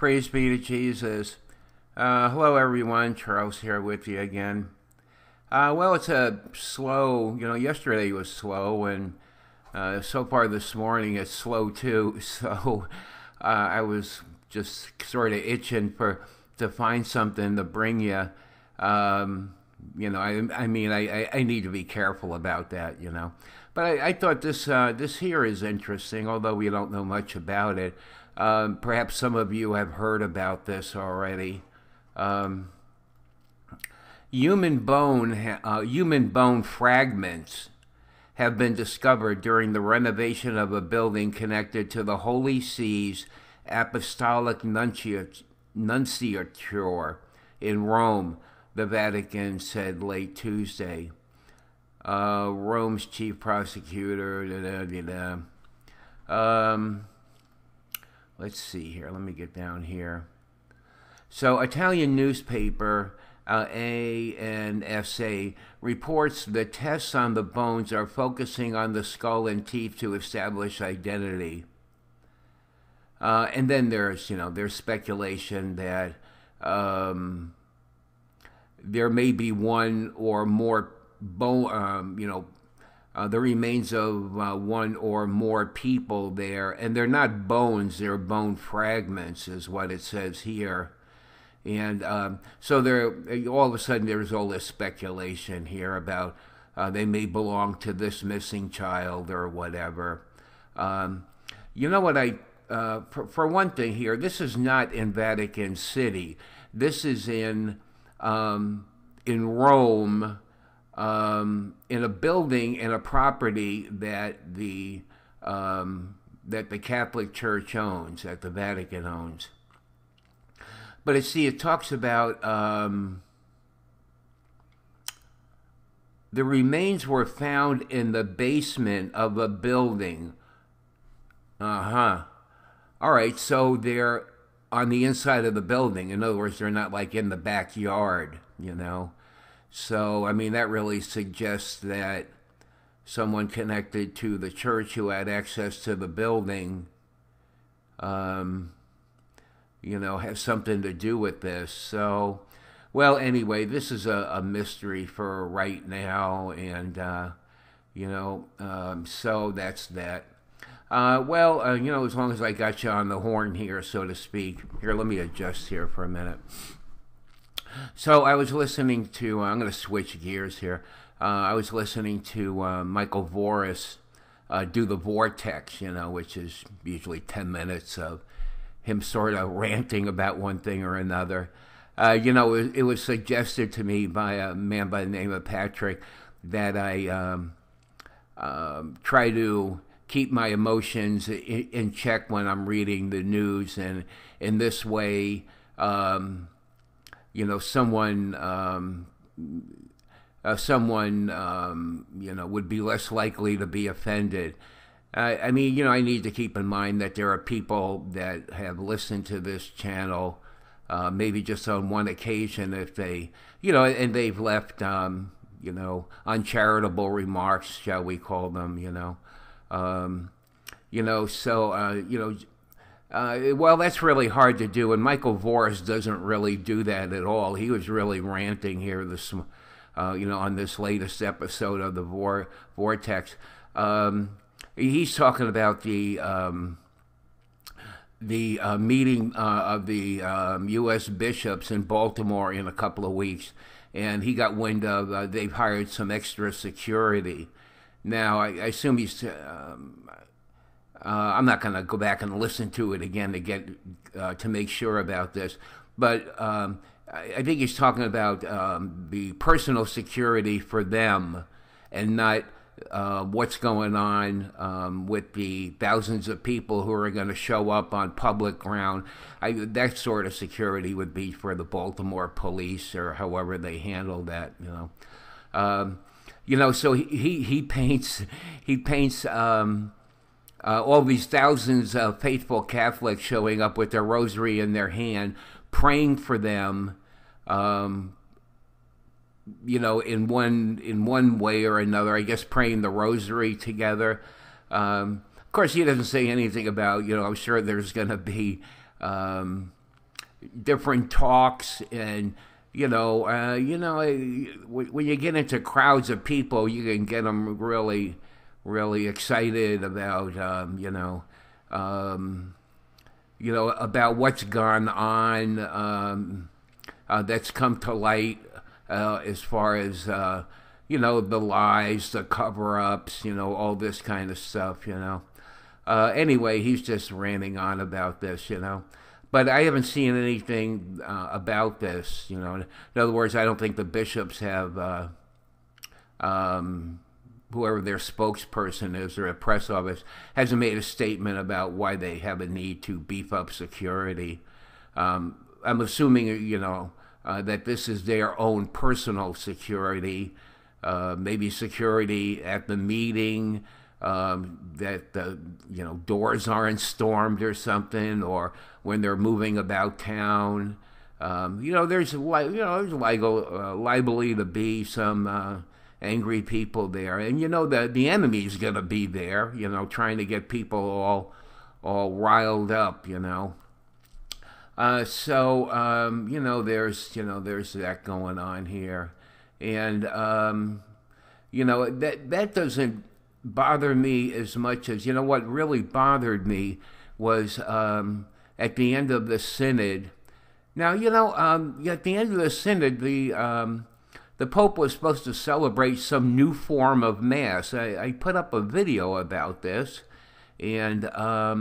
Praise be to Jesus. Hello, everyone. Charles here with you again. Well, it's a slow, yesterday was slow, and so far this morning it's slow too. So I was just sort of itching to find something to bring you. I need to be careful about that. But I thought this here is interesting, although we don't know much about it. Perhaps some of you have heard about this already. Human bone fragments have been discovered during the renovation of a building connected to the Holy See's Apostolic Nunciature in Rome, the Vatican said late Tuesday. Rome's chief prosecutor. Let's see here. Let me get down here. So, Italian newspaper ANSA reports the tests on the bones are focusing on the skull and teeth to establish identity. And then there's speculation that there may be one or more bone, the remains of one or more people there, and they're not bones; they're bone fragments, is what it says here. And so there, all of a sudden, there's all this speculation here about they may belong to this missing child or whatever. You know what for one thing here, this is not in Vatican City. This is in Rome. In a building in a property that the Catholic Church owns, that the Vatican owns. But it talks about the remains were found in the basement of a building. All right, so they're on the inside of the building. In other words, they're not like in the backyard, So, that really suggests that someone connected to the church who had access to the building, has something to do with this. So, well, anyway, this is a mystery for right now, and, so that's that. As long as I got you on the horn here, so to speak. Here, let me adjust here for a minute. So I was listening to, I'm going to switch gears here. I was listening to Michael Voris do the Vortex, which is usually 10 minutes of him sort of ranting about one thing or another. It was suggested to me by a man by the name of Patrick that I try to keep my emotions in check when I'm reading the news, and in this way, someone would be less likely to be offended. I need to keep in mind that there are people that have listened to this channel, maybe just on one occasion, if they, and they've left, uncharitable remarks, shall we call them, well, that's really hard to do, and Michael Voris doesn't really do that at all. He was really ranting here on this latest episode of the Vortex. He's talking about the meeting of the U.S. bishops in Baltimore in a couple of weeks, and he got wind of they've hired some extra security. Now, I assume he's. I'm not going to go back and listen to it again to get to make sure about this, but I think he's talking about the personal security for them, and not what's going on with the thousands of people who are going to show up on public ground. That sort of security would be for the Baltimore police, or however they handle that. So he paints all these thousands of faithful Catholics showing up with their rosary in their hand, praying for them, in one way or another. I guess praying the rosary together. Of course, he doesn't say anything about, I'm sure there's going to be different talks, and when you get into crowds of people, you can get them really, really excited about about what's gone on, that's come to light, as far as the lies, the cover-ups, all this kind of stuff. Anyway, he's just ranting on about this. But I haven't seen anything about this. In other words, I don't think the bishops have, whoever their spokesperson is or a press office, hasn't made a statement about why they have a need to beef up security. I'm assuming, that this is their own personal security, maybe security at the meeting, that the doors aren't stormed or something, or when they're moving about town. There's liable to be some angry people there, and the enemy's gonna be there, trying to get people all riled up, there's that going on here, and that doesn't bother me as much as what really bothered me was at the end of the synod. Now at the end of the synod, the Pope was supposed to celebrate some new form of Mass. I put up a video about this, and I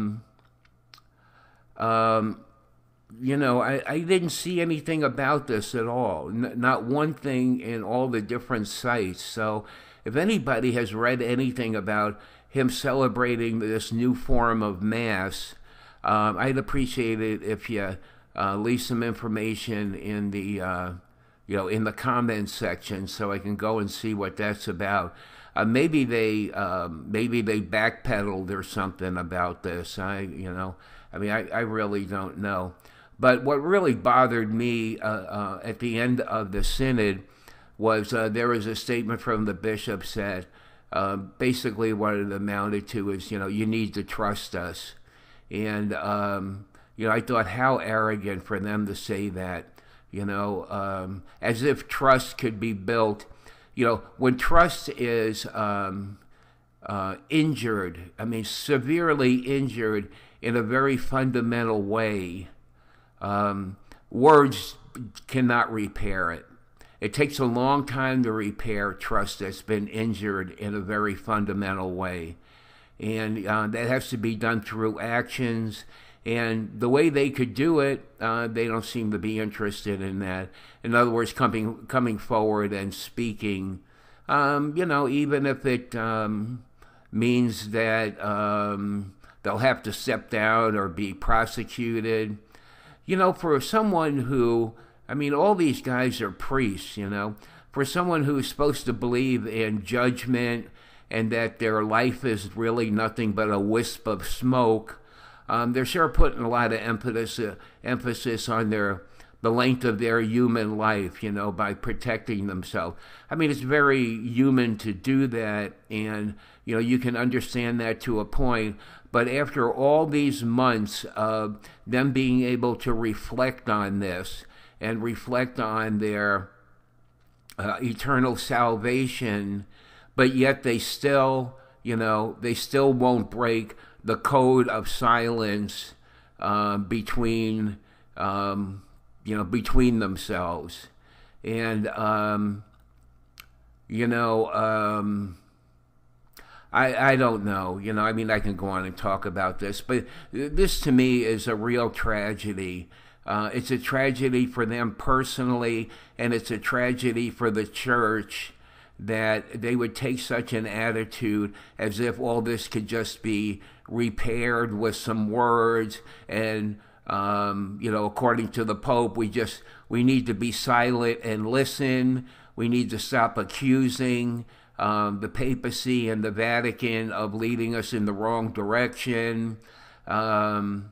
didn't see anything about this at all. Not one thing in all the different sites. So if anybody has read anything about him celebrating this new form of Mass, I'd appreciate it if you leave some information in the in the comments section, so I can go and see what that's about. Maybe they backpedaled or something about this. I really don't know. But what really bothered me at the end of the synod was there was a statement from the bishops that basically what it amounted to is, you need to trust us. And, I thought how arrogant for them to say that, as if trust could be built. When trust is injured, severely injured in a very fundamental way, words cannot repair it. It takes a long time to repair trust that's been injured in a very fundamental way. And that has to be done through actions. And the way they could do it, they don't seem to be interested in that. In other words, coming forward and speaking, even if it means that they'll have to step down or be prosecuted. For someone who, all these guys are priests, for someone who's supposed to believe in judgment and that their life is really nothing but a wisp of smoke, they're sure putting a lot of emphasis on the length of their human life, by protecting themselves. It's very human to do that, and, you can understand that to a point. But after all these months of them being able to reflect on this and reflect on their eternal salvation, but yet they still won't break the code of silence between themselves. And, I don't know, I can go on and talk about this, but this to me is a real tragedy. It's a tragedy for them personally, and it's a tragedy for the church that they would take such an attitude as if all this could just be repaired with some words. And, according to the Pope, we need to be silent and listen. We need to stop accusing the papacy and the Vatican of leading us in the wrong direction. And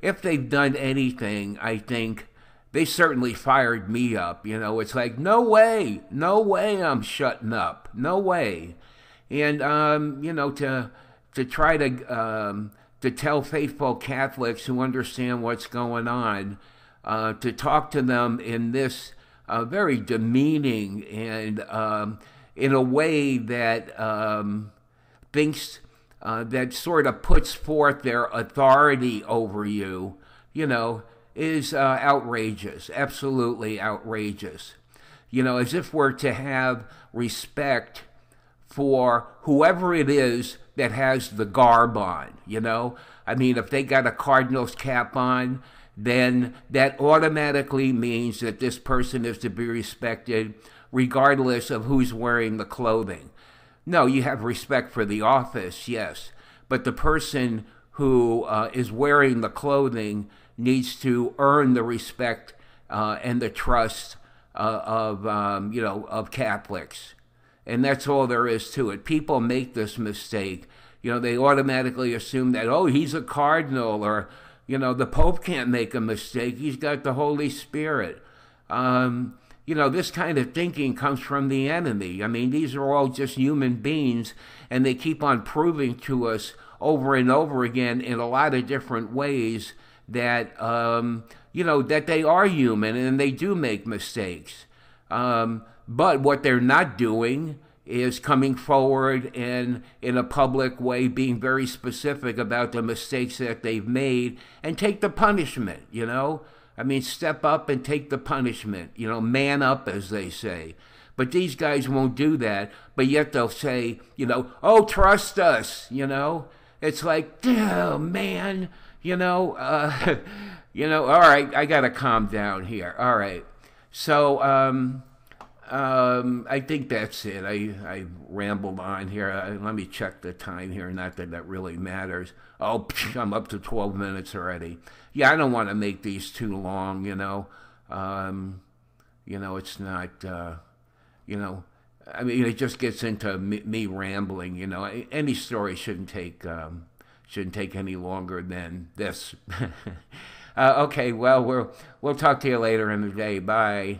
if they've done anything, I think they certainly fired me up. It's like, no way I'm shutting up, no way. And to try to to tell faithful Catholics who understand what's going on, to talk to them in this very demeaning and in a way that thinks that sort of puts forth their authority over you, is outrageous, absolutely outrageous. As if we're to have respect for whoever it is that has the garb on, I mean, if they got a cardinal's cap on, then that automatically means that this person is to be respected regardless of who's wearing the clothing. No, you have respect for the office, yes, but the person who is wearing the clothing needs to earn the respect and the trust of Catholics. And that's all there is to it. People make this mistake. They automatically assume that, oh, he's a cardinal, or, the Pope can't make a mistake. He's got the Holy Spirit. This kind of thinking comes from the enemy. I mean, these are all just human beings, and they keep on proving to us over and over again in a lot of different ways that, that they are human and they do make mistakes. But what they're not doing is coming forward and in a public way being very specific about the mistakes that they've made and take the punishment, I mean, step up and take the punishment, man up, as they say. But these guys won't do that, but yet they'll say, oh, trust us, It's like, oh, man, all right, I got to calm down here. All right. So, I think that's it. I rambled on here. Let me check the time here. Not that that really matters. Oh, I'm up to 12 minutes already. Yeah, I don't want to make these too long, it's not, I mean, it just gets into me rambling, Any story shouldn't take any longer than this. Okay, well, we'll talk to you later in the day. Bye.